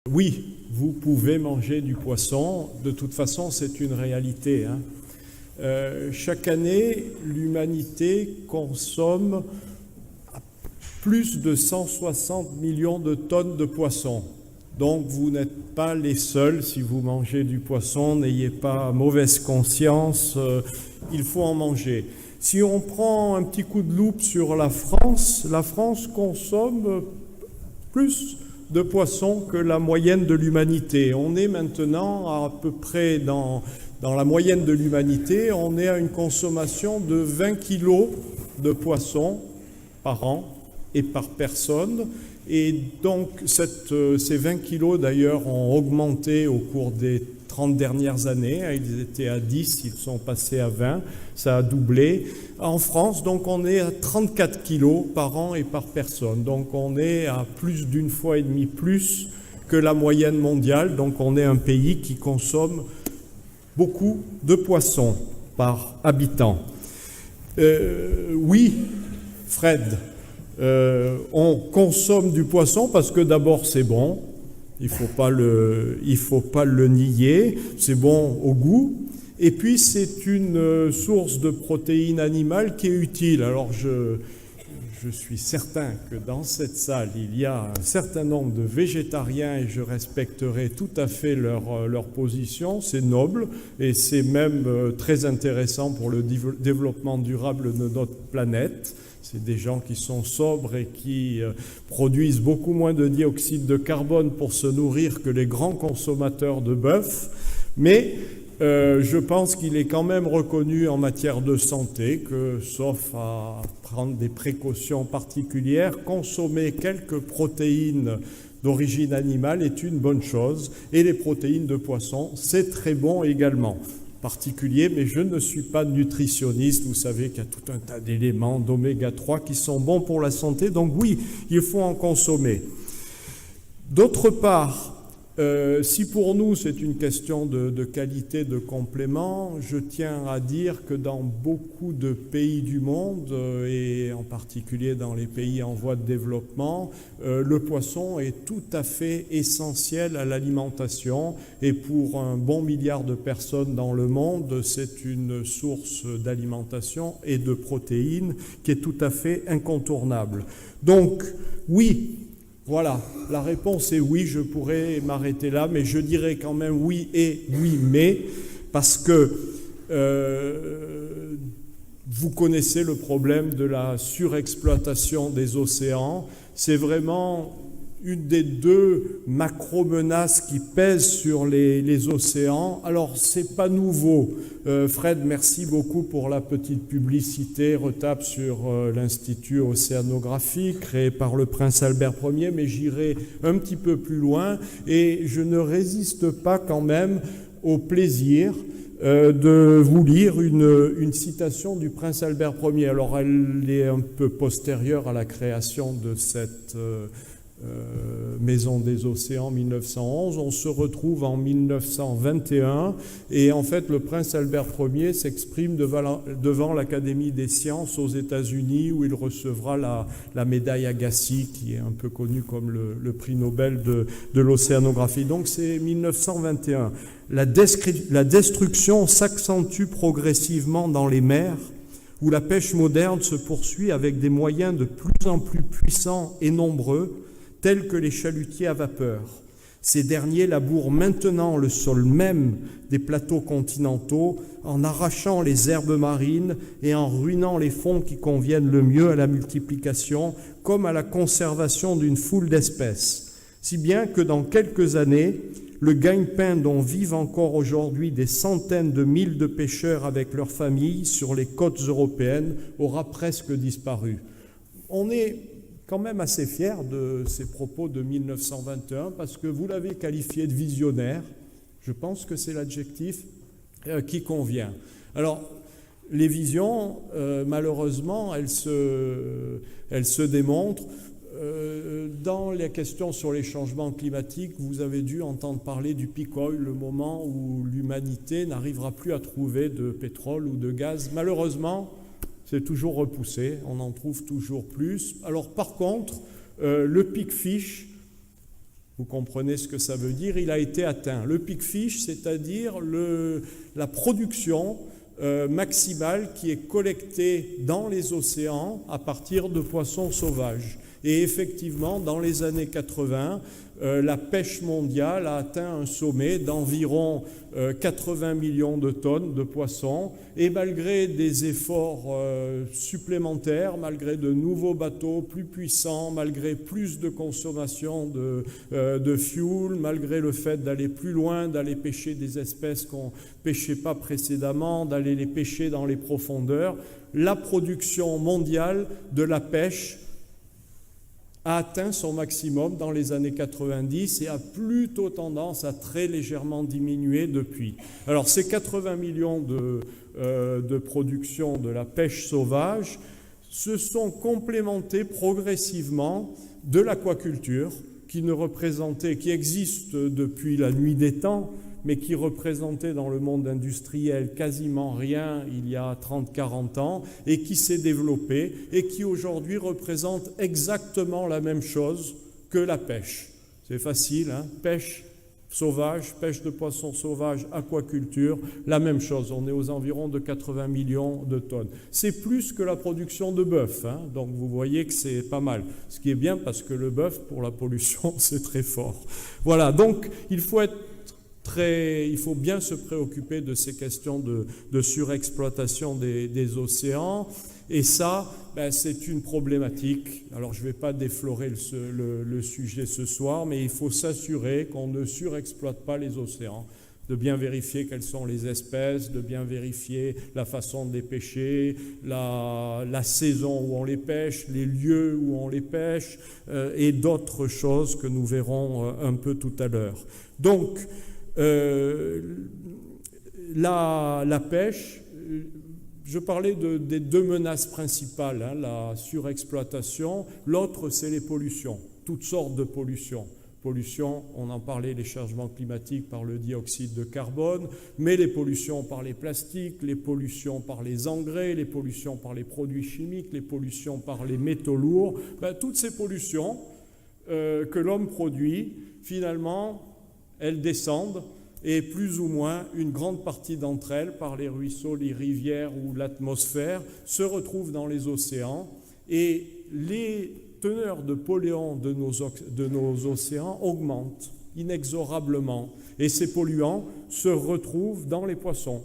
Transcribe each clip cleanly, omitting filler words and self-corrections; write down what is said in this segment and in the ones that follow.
Oui, vous pouvez manger du poisson. De toute façon, c'est une réalité, hein. Chaque année, l'humanité consomme plus de 160 millions de tonnes de poissons. Donc, vous n'êtes pas les seuls. Si vous mangez du poisson, n'ayez pas mauvaise conscience. Il faut en manger. Si on prend un petit coup de loupe sur la France consomme plus de poissons que la moyenne de l'humanité. On est maintenant à peu près dans la moyenne de l'humanité, on est à une consommation de 20 kilos de poissons par an et par personne. Et donc ces 20 kilos d'ailleurs ont augmenté au cours des 30 dernières années. Ils étaient à 10, ils sont passés à 20, ça a doublé. En France, donc on est à 34 kilos par an et par personne. Donc on est à plus d'une fois et demie plus que la moyenne mondiale. Donc on est un pays qui consomme beaucoup de poissons par habitant. Oui, Fred, on consomme du poisson parce que d'abord c'est bon. Il faut pas le nier, c'est bon au goût. Et puis, c'est une source de protéines animales qui est utile. Alors, je suis certain que dans cette salle, il y a un certain nombre de végétariens et je respecterai tout à fait leur position. C'est noble et c'est même très intéressant pour le développement durable de notre planète. C'est des gens qui sont sobres et qui produisent beaucoup moins de dioxyde de carbone pour se nourrir que les grands consommateurs de bœuf. Mais je pense qu'il est quand même reconnu en matière de santé que, sauf à prendre des précautions particulières, consommer quelques protéines d'origine animale est une bonne chose. Et les protéines de poisson, c'est très bon également. Particulier, mais je ne suis pas nutritionniste. Vous savez qu'il y a tout un tas d'éléments d'oméga 3 qui sont bons pour la santé. Donc oui, il faut en consommer. D'autre part, si pour nous c'est une question de qualité de complément, je tiens à dire que dans beaucoup de pays du monde, et en particulier dans les pays en voie de développement, le poisson est tout à fait essentiel à l'alimentation et pour un bon milliard de personnes dans le monde, c'est une source d'alimentation et de protéines qui est tout à fait incontournable. Donc, oui, voilà, la réponse est oui, je pourrais m'arrêter là, mais je dirais quand même oui et oui mais, parce que vous connaissez le problème de la surexploitation des océans. C'est vraiment une des deux macro-menaces qui pèsent sur les océans. Alors, c'est pas nouveau. Fred, merci beaucoup pour la petite publicité. Retape sur l'Institut océanographique créé par le prince Albert Ier, mais j'irai un petit peu plus loin et je ne résiste pas quand même au plaisir de vous lire une citation du prince Albert Ier. Alors, elle est un peu postérieure à la création de cette Maison des Océans en 1911, on se retrouve en 1921 et en fait le prince Albert Ier s'exprime devant l'Académie des sciences aux États-Unis où il recevra la médaille Agassiz qui est un peu connue comme le prix Nobel de l'océanographie. Donc c'est 1921. La destruction s'accentue progressivement dans les mers où la pêche moderne se poursuit avec des moyens de plus en plus puissants et nombreux tels que les chalutiers à vapeur. Ces derniers labourent maintenant le sol même des plateaux continentaux en arrachant les herbes marines et en ruinant les fonds qui conviennent le mieux à la multiplication comme à la conservation d'une foule d'espèces. Si bien que dans quelques années, le gagne-pain dont vivent encore aujourd'hui des centaines de milles de pêcheurs avec leurs familles sur les côtes européennes aura presque disparu. On est quand même assez fier de ces propos de 1921 parce que vous l'avez qualifié de visionnaire. Je pense que c'est l'adjectif qui convient. Alors, les visions, malheureusement, elles se démontrent. Dans les questions sur les changements climatiques, vous avez dû entendre parler du peak oil, le moment où l'humanité n'arrivera plus à trouver de pétrole ou de gaz. Malheureusement, c'est toujours repoussé, on en trouve toujours plus. Alors par contre, le peak fish, Vous comprenez ce que ça veut dire? Il a été atteint. Le peak fish, c'est-à-dire la production maximale qui est collectée dans les océans à partir de poissons sauvages. Et effectivement, dans les années 80, la pêche mondiale a atteint un sommet d'environ 80 millions de tonnes de poissons. Et malgré des efforts supplémentaires, malgré de nouveaux bateaux plus puissants, malgré plus de consommation de fuel, malgré le fait d'aller plus loin, d'aller pêcher des espèces qu'on ne pêchait pas précédemment, d'aller les pêcher dans les profondeurs, la production mondiale de la pêche a atteint son maximum dans les années 90 et a plutôt tendance à très légèrement diminuer depuis. Alors ces 80 millions de production de la pêche sauvage se sont complémentés progressivement de l'aquaculture qui existe depuis la nuit des temps, mais qui représentait dans le monde industriel quasiment rien il y a 30-40 ans, et qui s'est développée, et qui aujourd'hui représente exactement la même chose que la pêche. C'est facile, hein? Pêche sauvage, pêche de poissons sauvages, aquaculture, la même chose. On est aux environs de 80 millions de tonnes. C'est plus que la production de bœuf, hein? Donc vous voyez que c'est pas mal. Ce qui est bien parce que le bœuf, pour la pollution, c'est très fort. Voilà, donc il faut bien se préoccuper de ces questions de surexploitation des océans. Et ça, c'est une problématique. Alors, je ne vais pas déflorer le sujet ce soir, mais il faut s'assurer qu'on ne surexploite pas les océans, de bien vérifier quelles sont les espèces, de bien vérifier la façon de les pêcher, la saison où on les pêche, les lieux où on les pêche, et d'autres choses que nous verrons un peu tout à l'heure. Donc, la pêche, je parlais des deux menaces principales, hein, la surexploitation. L'autre, c'est les pollutions, toutes sortes de pollutions. Pollution, on en parlait, les changements climatiques par le dioxyde de carbone, mais les pollutions par les plastiques, les pollutions par les engrais, les pollutions par les produits chimiques, les pollutions par les métaux lourds, toutes ces pollutions que l'homme produit, finalement, elles descendent, et plus ou moins une grande partie d'entre elles, par les ruisseaux, les rivières ou l'atmosphère, se retrouvent dans les océans, et les teneurs de polluants de nos océans augmentent inexorablement, et ces polluants se retrouvent dans les poissons.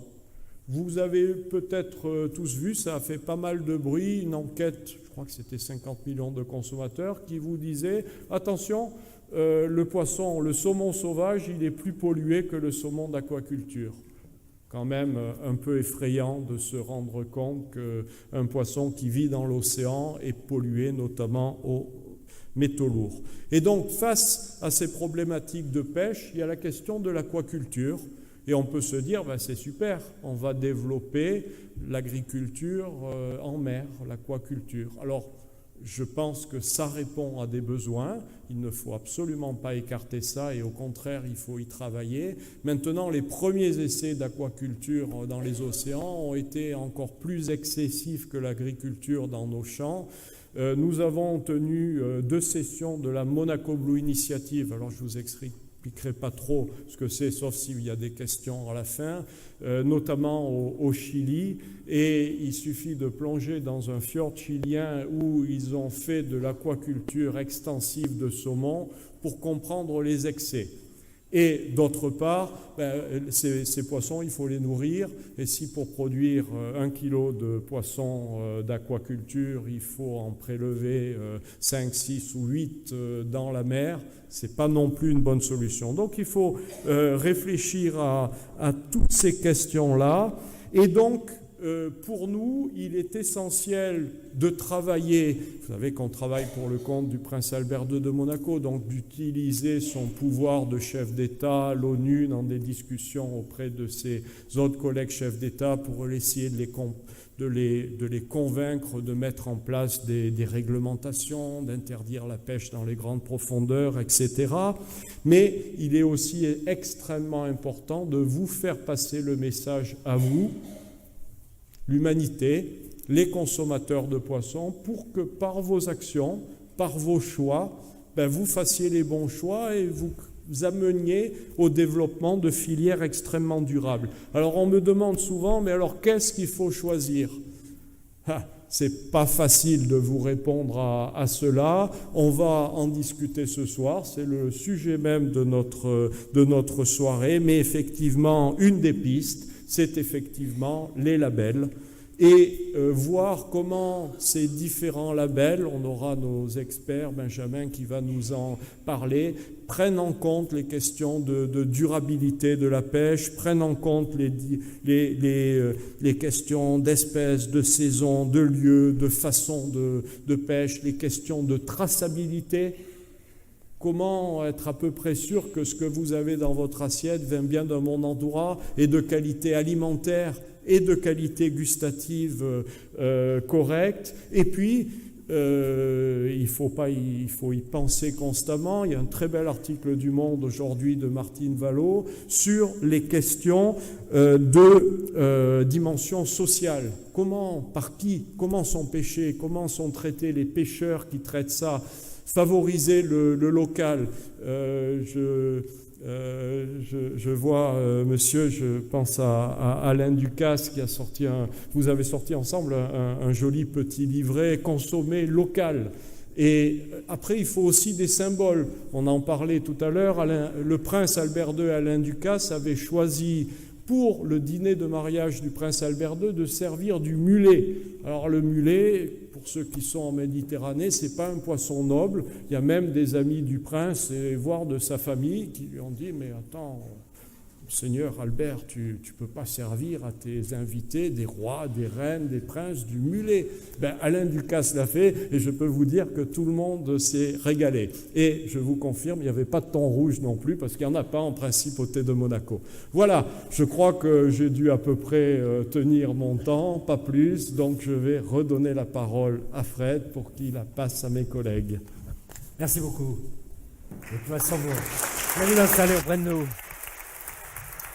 Vous avez peut-être tous vu, ça a fait pas mal de bruit, une enquête, je crois que c'était 50 millions de consommateurs, qui vous disait « Attention, le saumon sauvage, il est plus pollué que le saumon d'aquaculture. » Quand même un peu effrayant de se rendre compte qu'un poisson qui vit dans l'océan est pollué, notamment aux métaux lourds. Et donc, face à ces problématiques de pêche, il y a la question de l'aquaculture. Et on peut se dire, c'est super, on va développer l'agriculture en mer, l'aquaculture. Alors, je pense que ça répond à des besoins. Il ne faut absolument pas écarter ça et au contraire, il faut y travailler. Maintenant, les premiers essais d'aquaculture dans les océans ont été encore plus excessifs que l'agriculture dans nos champs. Nous avons tenu 2 sessions de la Monaco Blue Initiative. Alors, je vous expliquerai pas trop ce que c'est, sauf s'il y a des questions à la fin, notamment au Chili. Et il suffit de plonger dans un fjord chilien où ils ont fait de l'aquaculture extensive de saumon pour comprendre les excès. Et d'autre part, ces poissons, il faut les nourrir. Et si pour produire 1 kilo de poissons d'aquaculture, il faut en prélever 5, 6 ou 8 dans la mer, ce n'est pas non plus une bonne solution. Donc il faut réfléchir à toutes ces questions-là. Et donc, pour nous, il est essentiel de travailler, vous savez qu'on travaille pour le compte du prince Albert II de Monaco, donc d'utiliser son pouvoir de chef d'État, l'ONU, dans des discussions auprès de ses autres collègues chefs d'État pour essayer de les convaincre de mettre en place des réglementations, d'interdire la pêche dans les grandes profondeurs, etc. Mais il est aussi extrêmement important de vous faire passer le message à vous, l'humanité, les consommateurs de poissons, pour que par vos actions, par vos choix, vous fassiez les bons choix et vous ameniez au développement de filières extrêmement durables. Alors on me demande souvent, mais alors qu'est-ce qu'il faut choisir ? C'est pas facile de vous répondre à cela. On va en discuter ce soir. C'est le sujet même de notre soirée. Mais effectivement, une des pistes, c'est effectivement les labels. Et voir comment ces différents labels, on aura nos experts, Benjamin qui va nous en parler, prennent en compte les questions de durabilité de la pêche, prennent en compte les questions d'espèces, de saison, de lieu, de façon de pêche, les questions de traçabilité. Comment être à peu près sûr que ce que vous avez dans votre assiette vient bien d'un bon endroit et de qualité alimentaire et de qualité gustative correcte. Et puis, il faut y penser constamment. Il y a un très bel article du Monde aujourd'hui de Martine Vallot sur les questions de dimension sociale. Comment, par qui, comment sont pêchés, comment sont traités les pêcheurs qui traitent ça, favoriser le local. Je vois, monsieur, je pense à Alain Ducasse qui a sorti vous avez sorti ensemble un joli petit livret « Consommer local ». Et après, il faut aussi des symboles. On en parlait tout à l'heure. Le prince Albert II, Alain Ducasse, avait choisi pour le dîner de mariage du prince Albert II de servir du mulet. Alors le mulet, pour ceux qui sont en Méditerranée, c'est pas un poisson noble. Il y a même des amis du prince, et voire de sa famille, qui lui ont dit « Mais attends, Seigneur Albert, tu peux pas servir à tes invités, des rois, des reines, des princes, du mulet. » Alain Ducasse l'a fait, et je peux vous dire que tout le monde s'est régalé. Et je vous confirme, il n'y avait pas de thon rouge non plus, parce qu'il n'y en a pas en principe au thé de Monaco. Voilà, je crois que j'ai dû à peu près tenir mon temps, pas plus, donc je vais redonner la parole à Fred pour qu'il la passe à mes collègues. Merci beaucoup. De toute façon, vous allez l'installer auprès de nous.